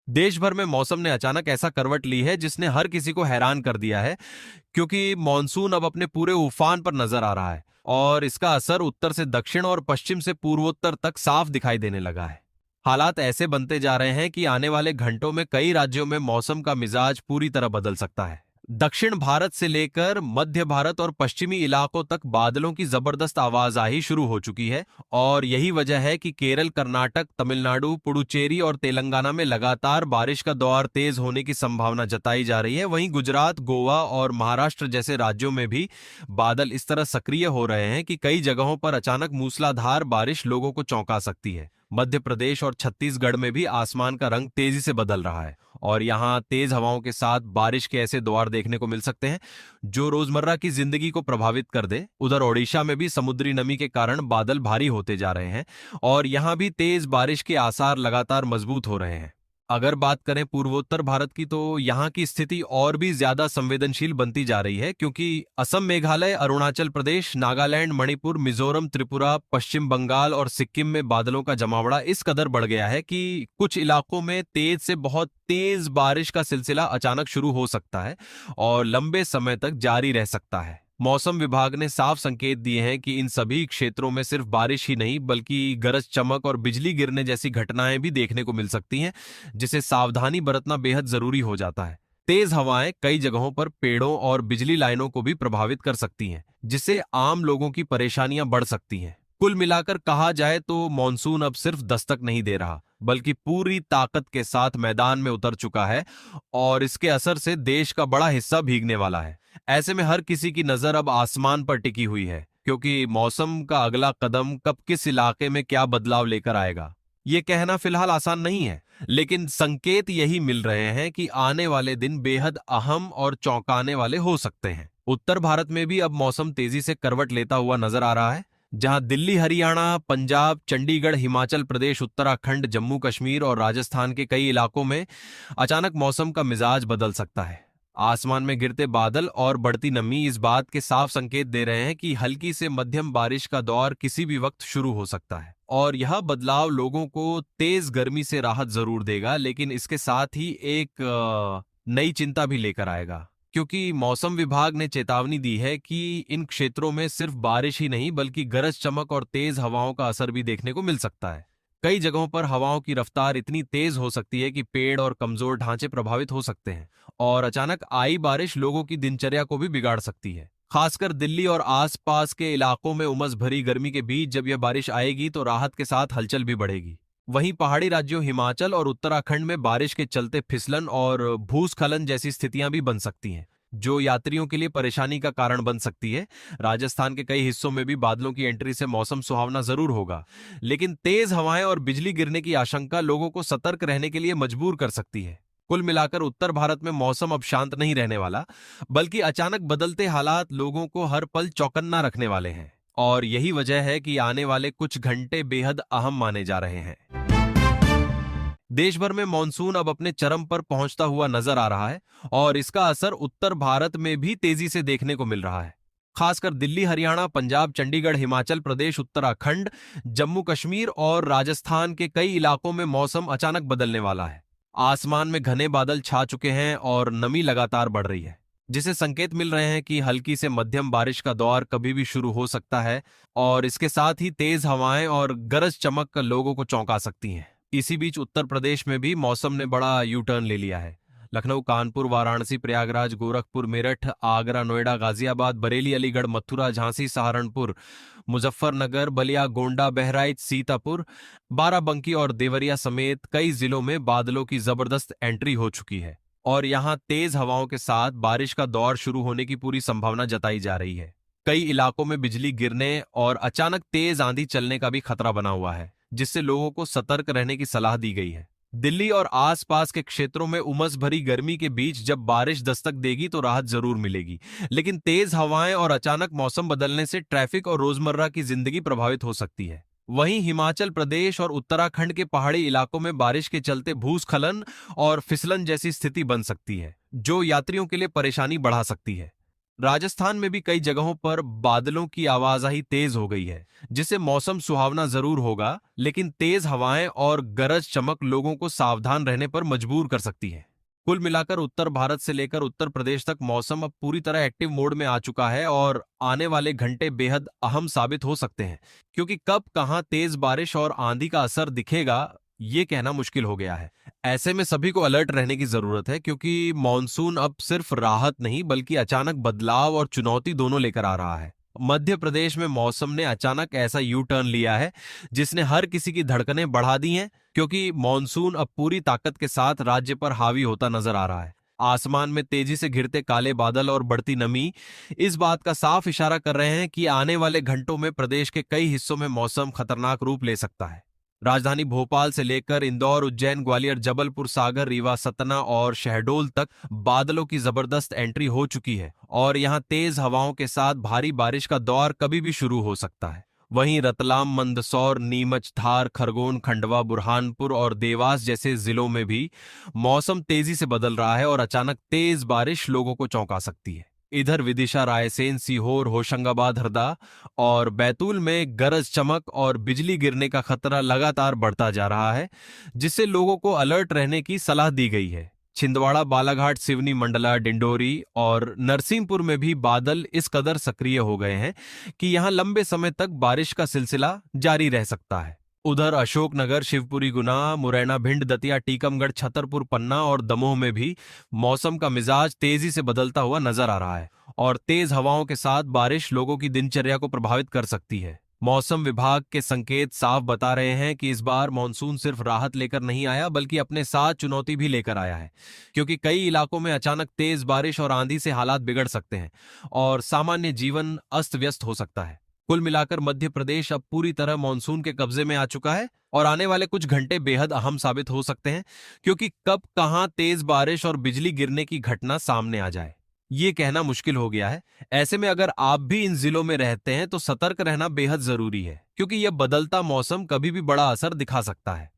देश भर में मौसम ने अचानक ऐसा करवट ली है जिसने हर किसी को हैरान कर दिया है, क्योंकि मॉनसून अब अपने पूरे उफान पर नजर आ रहा है और इसका असर उत्तर से दक्षिण और पश्चिम से पूर्वोत्तर तक साफ दिखाई देने लगा है। हालात ऐसे बनते जा रहे हैं कि आने वाले घंटों में कई राज्यों में मौसम का मिजाज पूरी तरह बदल सकता है। दक्षिण भारत से लेकर मध्य भारत और पश्चिमी इलाकों तक बादलों की जबरदस्त आवाजाही शुरू हो चुकी है और यही वजह है कि केरल, कर्नाटक, तमिलनाडु, पुडुचेरी और तेलंगाना में लगातार बारिश का दौर तेज होने की संभावना जताई जा रही है। वहीं गुजरात, गोवा और महाराष्ट्र जैसे राज्यों में भी बादल इस तरह सक्रिय हो रहे हैं कि कई जगहों पर अचानक मूसलाधार बारिश लोगों को चौंका सकती है। मध्य प्रदेश और छत्तीसगढ़ में भी आसमान का रंग तेजी से बदल रहा है और यहाँ तेज हवाओं के साथ बारिश के ऐसे दौर देखने को मिल सकते हैं जो रोजमर्रा की जिंदगी को प्रभावित कर दे। उधर ओडिशा में भी समुद्री नमी के कारण बादल भारी होते जा रहे हैं और यहाँ भी तेज बारिश के आसार लगातार मजबूत हो रहे हैं। अगर बात करें पूर्वोत्तर भारत की, तो यहाँ की स्थिति और भी ज्यादा संवेदनशील बनती जा रही है, क्योंकि असम, मेघालय, अरुणाचल प्रदेश, नागालैंड, मणिपुर, मिजोरम, त्रिपुरा, पश्चिम बंगाल और सिक्किम में बादलों का जमावड़ा इस कदर बढ़ गया है कि कुछ इलाकों में तेज से बहुत तेज बारिश का सिलसिला अचानक शुरू हो सकता है और लंबे समय तक जारी रह सकता है। मौसम विभाग ने साफ संकेत दिए हैं कि इन सभी क्षेत्रों में सिर्फ बारिश ही नहीं बल्कि गरज चमक और बिजली गिरने जैसी घटनाएं भी देखने को मिल सकती हैं, जिसे सावधानी बरतना बेहद जरूरी हो जाता है। तेज हवाएं कई जगहों पर पेड़ों और बिजली लाइनों को भी प्रभावित कर सकती हैं, जिससे आम लोगों की परेशानियां बढ़ सकती हैं। कुल मिलाकर कहा जाए तो मॉनसून अब सिर्फ दस्तक नहीं दे रहा बल्कि पूरी ताकत के साथ मैदान में उतर चुका है और इसके असर से देश का बड़ा हिस्सा भीगने वाला है। ऐसे में हर किसी की नजर अब आसमान पर टिकी हुई है, क्योंकि मौसम का अगला कदम कब किस इलाके में क्या बदलाव लेकर आएगा ये कहना फिलहाल आसान नहीं है, लेकिन संकेत यही मिल रहे हैं कि आने वाले दिन बेहद अहम और चौंकाने वाले हो सकते हैं। उत्तर भारत में भी अब मौसम तेजी से करवट लेता हुआ नजर आ रहा है, जहां दिल्ली, हरियाणा, पंजाब, चंडीगढ़, हिमाचल प्रदेश, उत्तराखंड, जम्मू कश्मीर और राजस्थान के कई इलाकों में अचानक मौसम का मिजाज बदल सकता है। आसमान में गिरते बादल और बढ़ती नमी इस बात के साफ संकेत दे रहे हैं कि हल्की से मध्यम बारिश का दौर किसी भी वक्त शुरू हो सकता है और यह बदलाव लोगों को तेज गर्मी से राहत जरूर देगा, लेकिन इसके साथ ही एक नई चिंता भी लेकर आएगा, क्योंकि मौसम विभाग ने चेतावनी दी है कि इन क्षेत्रों में सिर्फ बारिश ही नहीं बल्कि गरज चमक और तेज हवाओं का असर भी देखने को मिल सकता है। कई जगहों पर हवाओं की रफ्तार इतनी तेज हो सकती है कि पेड़ और कमजोर ढांचे प्रभावित हो सकते हैं और अचानक आई बारिश लोगों की दिनचर्या को भी बिगाड़ सकती है। खासकर दिल्ली और आसपास के इलाकों में उमस भरी गर्मी के बीच जब यह बारिश आएगी तो राहत के साथ हलचल भी बढ़ेगी। वहीं पहाड़ी राज्यों हिमाचल और उत्तराखंड में बारिश के चलते फिसलन और भूस्खलन जैसी स्थितियां भी बन सकती हैं, जो यात्रियों के लिए परेशानी का कारण बन सकती है। राजस्थान के कई हिस्सों में भी बादलों की एंट्री से मौसम सुहावना जरूर होगा, लेकिन तेज हवाएं और बिजली गिरने की आशंका लोगों को सतर्क रहने के लिए मजबूर कर सकती है। कुल मिलाकर उत्तर भारत में मौसम अब शांत नहीं रहने वाला, बल्कि अचानक बदलते हालात लोगों को हर पल चौकन्ना रखने वाले हैं और यही वजह है कि आने वाले कुछ घंटे बेहद अहम माने जा रहे हैं। देश भर में मॉनसून अब अपने चरम पर पहुंचता हुआ नजर आ रहा है और इसका असर उत्तर भारत में भी तेजी से देखने को मिल रहा है। खासकर दिल्ली, हरियाणा, पंजाब, चंडीगढ़, हिमाचल प्रदेश, उत्तराखंड, जम्मू कश्मीर और राजस्थान के कई इलाकों में मौसम अचानक बदलने वाला है। आसमान में घने बादल छा चुके हैं और नमी लगातार बढ़ रही है, जिसे संकेत मिल रहे हैं कि हल्की से मध्यम बारिश का दौर कभी भी शुरू हो सकता है और इसके साथ ही तेज हवाएं और गरज चमक लोगों को चौंका सकती हैं। इसी बीच उत्तर प्रदेश में भी मौसम ने बड़ा यू टर्न ले लिया है। लखनऊ, कानपुर, वाराणसी, प्रयागराज, गोरखपुर, मेरठ, आगरा, नोएडा, गाजियाबाद, बरेली, अलीगढ़, मथुरा, झांसी, सहारनपुर, मुजफ्फरनगर, बलिया, गोंडा, बहराइच, सीतापुर, बाराबंकी और देवरिया समेत कई जिलों में बादलों की जबरदस्त एंट्री हो चुकी है और यहां तेज हवाओं के साथ बारिश का दौर शुरू होने की पूरी संभावना जताई जा रही है। कई इलाकों में बिजली गिरने और अचानक तेज आंधी चलने का भी खतरा बना हुआ है, जिससे लोगों को सतर्क रहने की सलाह दी गई है। दिल्ली और आसपास के क्षेत्रों में उमस भरी गर्मी के बीच जब बारिश दस्तक देगी तो राहत जरूर मिलेगी, लेकिन तेज हवाएं और अचानक मौसम बदलने से ट्रैफिक और रोजमर्रा की जिंदगी प्रभावित हो सकती है। वहीं हिमाचल प्रदेश और उत्तराखंड के पहाड़ी इलाकों में बारिश के चलते भूस्खलन और फिसलन जैसी स्थिति बन सकती है, जो यात्रियों के लिए परेशानी बढ़ा सकती है। राजस्थान में भी कई जगहों पर बादलों की आवाजाही तेज हो गई है, जिससे मौसम सुहावना जरूर होगा, लेकिन तेज हवाएं और गरज चमक लोगों को सावधान रहने पर मजबूर कर सकती है। कुल मिलाकर उत्तर भारत से लेकर उत्तर प्रदेश तक मौसम अब पूरी तरह एक्टिव मोड में आ चुका है और आने वाले घंटे बेहद अहम साबित हो सकते हैं, क्योंकि कब कहां तेज बारिश और आंधी का असर दिखेगा ये कहना मुश्किल हो गया है। ऐसे में सभी को अलर्ट रहने की जरूरत है, क्योंकि मॉनसून अब सिर्फ राहत नहीं बल्कि अचानक बदलाव और चुनौती दोनों लेकर आ रहा है। मध्य प्रदेश में मौसम ने अचानक ऐसा यू टर्न लिया है जिसने हर किसी की धड़कनें बढ़ा दी हैं, क्योंकि मॉनसून अब पूरी ताकत के साथ राज्य पर हावी होता नजर आ रहा है। आसमान में तेजी से घिरते काले बादल और बढ़ती नमी इस बात का साफ इशारा कर रहे हैं कि आने वाले घंटों में प्रदेश के कई हिस्सों में मौसम खतरनाक रूप ले सकता है। राजधानी भोपाल से लेकर इंदौर, उज्जैन, ग्वालियर, जबलपुर, सागर, रीवा, सतना और शहडोल तक बादलों की जबरदस्त एंट्री हो चुकी है और यहां तेज हवाओं के साथ भारी बारिश का दौर कभी भी शुरू हो सकता है। वहीं रतलाम, मंदसौर, नीमच, धार, खरगोन, खंडवा, बुरहानपुर और देवास जैसे जिलों में भी मौसम तेजी से बदल रहा है और अचानक तेज बारिश लोगों को चौंका सकती है। इधर विदिशा, रायसेन, सीहोर, होशंगाबाद, हरदा और बैतूल में गरज चमक और बिजली गिरने का खतरा लगातार बढ़ता जा रहा है, जिससे लोगों को अलर्ट रहने की सलाह दी गई है। छिंदवाड़ा, बालाघाट, सिवनी, मंडला, डिंडोरी और नरसिंहपुर में भी बादल इस कदर सक्रिय हो गए हैं कि यहां लंबे समय तक बारिश का सिलसिला जारी रह सकता है। उधर अशोकनगर, शिवपुरी, गुना, मुरैना, भिंड, दतिया, टीकमगढ़, छतरपुर, पन्ना और दमोह में भी मौसम का मिजाज तेजी से बदलता हुआ नजर आ रहा है और तेज हवाओं के साथ बारिश लोगों की दिनचर्या को प्रभावित कर सकती है। मौसम विभाग के संकेत साफ बता रहे हैं कि इस बार मानसून सिर्फ राहत लेकर नहीं आया बल्कि अपने साथ चुनौती भी लेकर आया है, क्योंकि कई इलाकों में अचानक तेज बारिश और आंधी से हालात बिगड़ सकते हैं और सामान्य जीवन अस्त व्यस्त हो सकता है। कुल मिलाकर मध्य प्रदेश अब पूरी तरह मानसून के कब्जे में आ चुका है और आने वाले कुछ घंटे बेहद अहम साबित हो सकते हैं, क्योंकि कब कहां तेज बारिश और बिजली गिरने की घटना सामने आ जाए ये कहना मुश्किल हो गया है। ऐसे में अगर आप भी इन जिलों में रहते हैं तो सतर्क रहना बेहद जरूरी है, क्योंकि यह बदलता मौसम कभी भी बड़ा असर दिखा सकता है।